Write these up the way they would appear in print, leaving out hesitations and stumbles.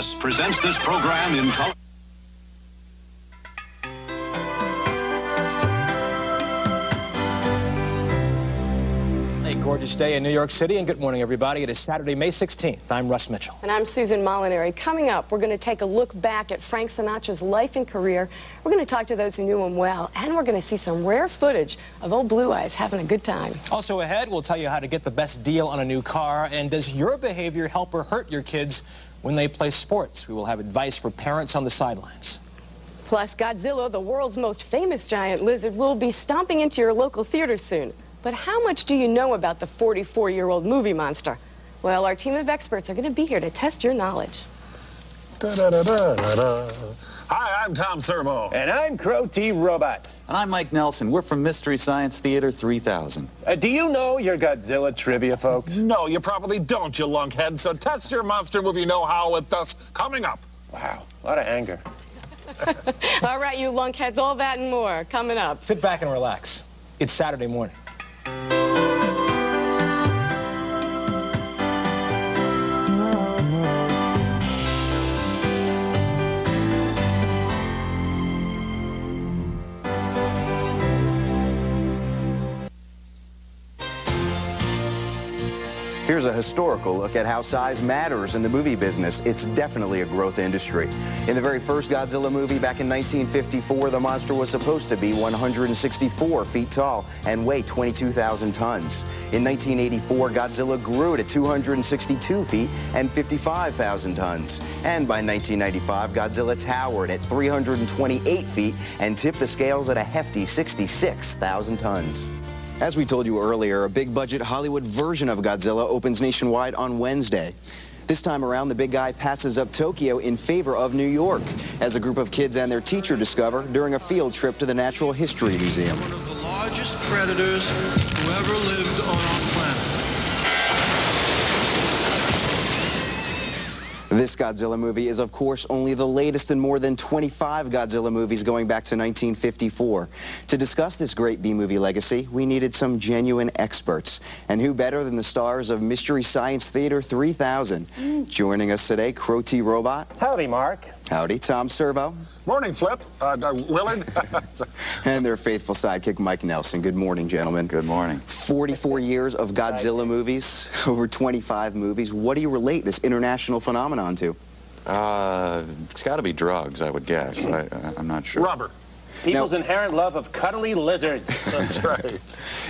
CBS presents this program in color. A gorgeous day in New York City, and good morning, everybody. It is Saturday, May 16th. I'm Russ Mitchell. And I'm Susan Molinary. Coming up, we're going to take a look back at Frank Sinatra's life and career. We're going to talk to those who knew him well, and we're going to see some rare footage of old Blue Eyes having a good time. Also ahead, we'll tell you how to get the best deal on a new car, and does your behavior help or hurt your kids when they play sports? We will have advice for parents on the sidelines. Plus, Godzilla, the world's most famous giant lizard, will be stomping into your local theater soon. But how much do you know about the 44-year-old movie monster? Well, our team of experts are going to be here to test your knowledge. Hi, I'm Tom Servo. And I'm Crow T. Robot. And I'm Mike Nelson. We're from Mystery Science Theater 3000. Do you know your Godzilla trivia, folks? No, you probably don't, you lunkhead. So test your monster movie know-how with us coming up. Wow, a lot of anger. All right, you lunkheads, all that and more coming up. Sit back and relax. It's Saturday morning. Here's a historical look at how size matters in the movie business. It's definitely a growth industry. In the very first Godzilla movie back in 1954, the monster was supposed to be 164 feet tall and weigh 22,000 tons. In 1984, Godzilla grew to 262 feet and 55,000 tons. And by 1995, Godzilla towered at 328 feet and tipped the scales at a hefty 66,000 tons. As we told you earlier, a big-budget Hollywood version of Godzilla opens nationwide on Wednesday. This time around, the big guy passes up Tokyo in favor of New York, as a group of kids and their teacher discover during a field trip to the Natural History Museum. One of the largest predators who ever lived on our planet. This Godzilla movie is, of course, only the latest in more than 25 Godzilla movies going back to 1954. To discuss this great B-movie legacy, we needed some genuine experts. And who better than the stars of Mystery Science Theater 3000? Joining us today, Crow T. Robot. Howdy, Mark. Howdy, Tom Servo. Morning, Flip. Willard. And their faithful sidekick, Mike Nelson. Good morning, gentlemen. Good morning. 44 years of Godzilla movies, over 25 movies. What do you relate this international phenomenon to? It's got to be drugs, I would guess. I'm not sure. Rubber. People's inherent love of cuddly lizards. That's right.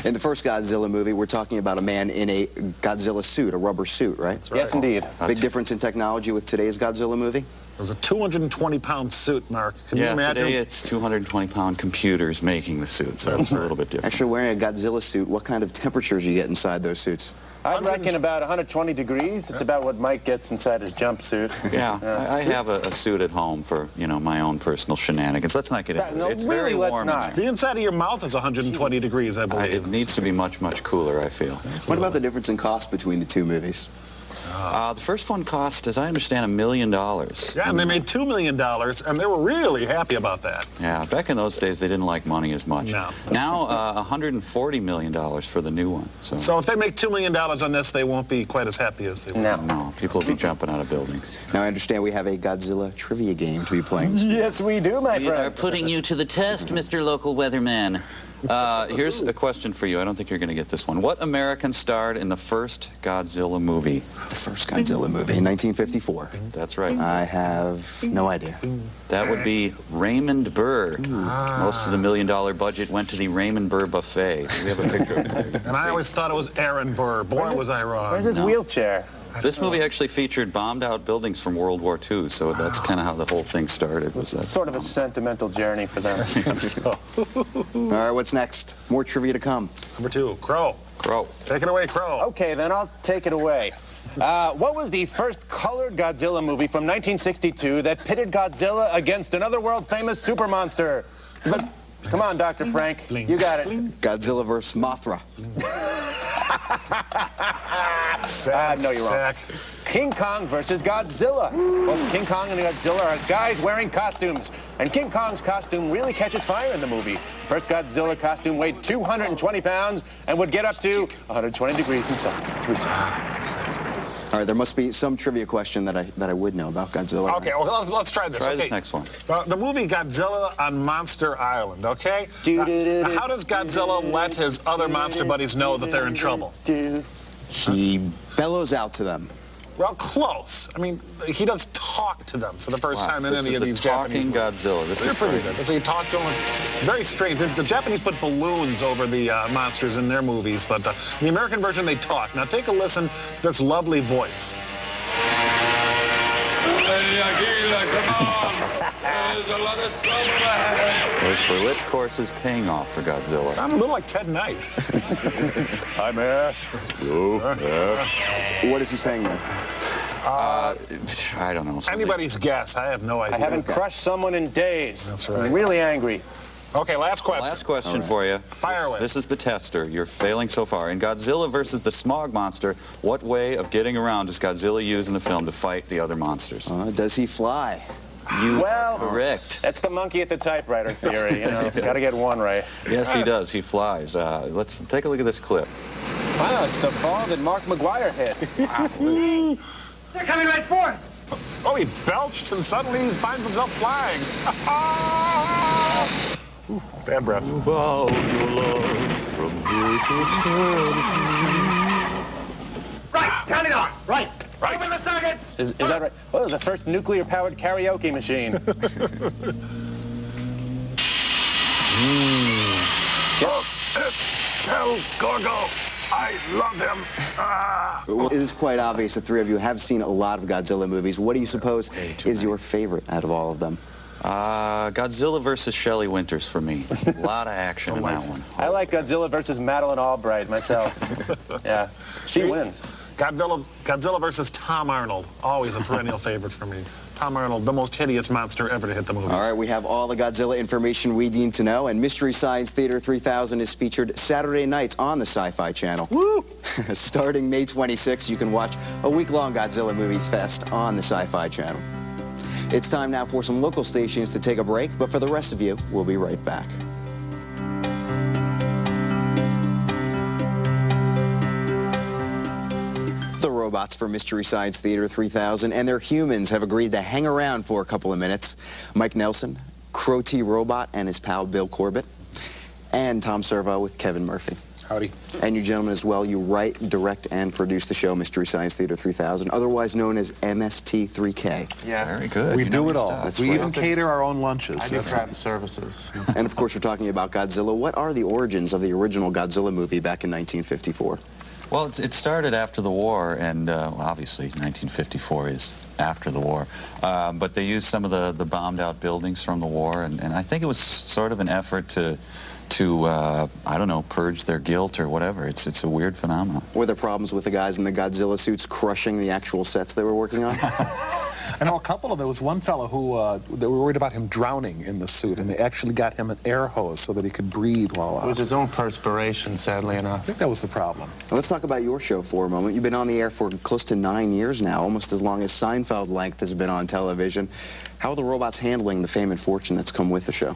In the first Godzilla movie, we're talking about a man in a Godzilla suit, a rubber suit, right? That's right. Yes, indeed. Big difference in technology with today's Godzilla movie? It was a 220-pound suit, Mark. Can you imagine? Today it's 220-pound computers making the suit, so it's a little bit different. Actually, wearing a Godzilla suit, what kind of temperatures you get inside those suits? I reckon about 120 degrees. It's about what Mike gets inside his jumpsuit. Yeah, I have a suit at home for, you know, my own personal shenanigans. Let's not get into it. No, It's really, very let's warm not. in there. The inside of your mouth is 120 degrees, I believe. It needs to be much, much cooler, I feel. What about the difference in cost between the two movies? The first one cost, as I understand, $1 million. Yeah, and they made $2 million, and they were really happy about that. Yeah, back in those days, they didn't like money as much. No. Now, $140 million for the new one. So if they make $2 million on this, they won't be quite as happy as they were. No, people will be jumping out of buildings. Now, I understand we have a Godzilla trivia game to be playing. Yes, we do, my We friend. are putting you to the test, Mr. Local Weatherman. Here's a question for you. I don't think you're going to get this one. What American starred in the first Godzilla movie? The first Godzilla movie in 1954. That's right. I have no idea. That would be Raymond Burr. Most of the $1 million budget went to the Raymond Burr buffet. We have a picture of it. And I always thought it was Aaron Burr. Boy, was I wrong. Where's his wheelchair? This movie actually featured bombed-out buildings from World War II, so that's kind of how the whole thing started. Was that Sort of a sentimental journey for them. All right, what's next? More trivia to come. Number 2, Crow. Crow. Take it away, Crow. Okay, then I'll take it away. What was the first colored Godzilla movie from 1962 that pitted Godzilla against another world-famous super monster? But come on, Dr. Frank. You got it. Godzilla vs. Mothra. No, you're wrong. King Kong versus Godzilla. Both King Kong and Godzilla are guys wearing costumes, and King Kong's costume really catches fire in the movie. First Godzilla costume weighed 220 pounds and would get up to 120 degrees inside. That's what we saw. All right, there must be some trivia question that I would know about Godzilla. Okay, well, let's try this. Try okay. this next one. The movie Godzilla on Monster Island, okay? Now, how does Godzilla let his other monster buddies know that they're in trouble? He bellows out to them. Well, close. I mean, he does talk to them for the first time in any of these Japanese movies. Godzilla. This They're is pretty good. So you talk to them. It's very strange. The Japanese put balloons over the monsters in their movies, but in the American version, they talk. Now take a listen to this lovely voice. Come on. There's a lot of trouble ahead. There's Berlitz courses paying off for Godzilla. Sounds a little like Ted Knight. Hi, Mayor. What is he saying there? I don't know. Anybody's guess. I have no idea. I haven't crushed someone in days. That's right. I'm really angry. Okay, last question. Last question for you. Fire away. This is the tester. You're failing so far. In Godzilla versus the Smog Monster, what way of getting around does Godzilla use in the film to fight the other monsters? Does he fly? You are correct. That's the monkey at the typewriter theory, you know. Gotta get one right. Yes, he does. He flies. Let's take a look at this clip. Wow, it's the ball that Mark McGuire hit. They're coming right for us. Oh, he belched and suddenly he finds himself flying. Ooh, bad breath. Right, turn it on. Right. Right. Open the circuits. Is that right? Oh, the first nuclear-powered karaoke machine. Tell Gorgo I love him. It is quite obvious the three of you have seen a lot of Godzilla movies. What do you suppose is your favorite out of all of them? Godzilla versus Shelley Winters for me. A lot of action in that one. I like Godzilla versus Madeleine Albright myself. Yeah, she wins. Godzilla versus Tom Arnold. Always a perennial favorite for me. Tom Arnold, the most hideous monster ever to hit the movie. All right, we have all the Godzilla information we need to know, and Mystery Science Theater 3000 is featured Saturday nights on the Sci-Fi Channel. Woo! Starting May 26th, you can watch a week-long Godzilla Movies Fest on the Sci-Fi Channel. It's time now for some local stations to take a break, but for the rest of you, we'll be right back. The robots for Mystery Science Theater 3000 and their humans have agreed to hang around for a couple of minutes. Mike Nelson, Crow T Robot and his pal Bill Corbett, and Tom Servo with Kevin Murphy. Howdy. And you gentlemen as well, you write, direct, and produce the show Mystery Science Theater 3000, otherwise known as MST3K. Yeah. Very good. We You do know it your all. stuff. We even cater our own lunches. I do craft services. And of course, we're talking about Godzilla. What are the origins of the original Godzilla movie back in 1954? Well, it started after the war, and obviously 1954 is after the war. But they used some of the bombed-out buildings from the war, and I think it was sort of an effort to I don't know, purge their guilt or whatever. It's a weird phenomenon. Were there problems with the guys in the Godzilla suits crushing the actual sets they were working on? I know a couple of, there was one fellow who, they were worried about him drowning in the suit, and they actually got him an air hose so that he could breathe while It was his own perspiration, sadly I enough. think that was the problem. Now, let's talk about your show for a moment. You've been on the air for close to 9 years now, almost as long as Seinfeld length has been on television. How are the robots handling the fame and fortune that's come with the show?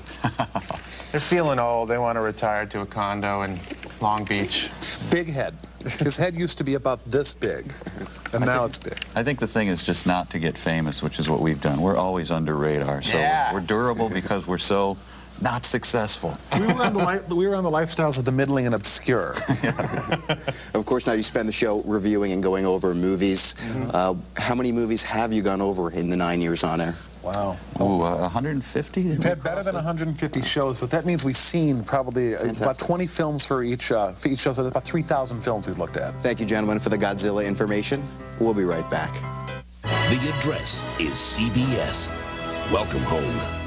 They're feeling old. They want to retire to a condo in Long Beach. Big head. His head used to be about this big, and now it's big. I think the thing is just not to get famous, which is what we've done. We're always under radar, so we're durable because we're so not successful. We were on the lifestyles of the middling and obscure. Of course, now you spend the show reviewing and going over movies. How many movies have you gone over in the 9 years on air? Wow. Ooh, 150? We've had better than 150 shows, but that means we've seen probably about 20 films for each show, so that's about 3,000 films we've looked at. Thank you, gentlemen, for the Godzilla information. We'll be right back. The address is CBS. Welcome home.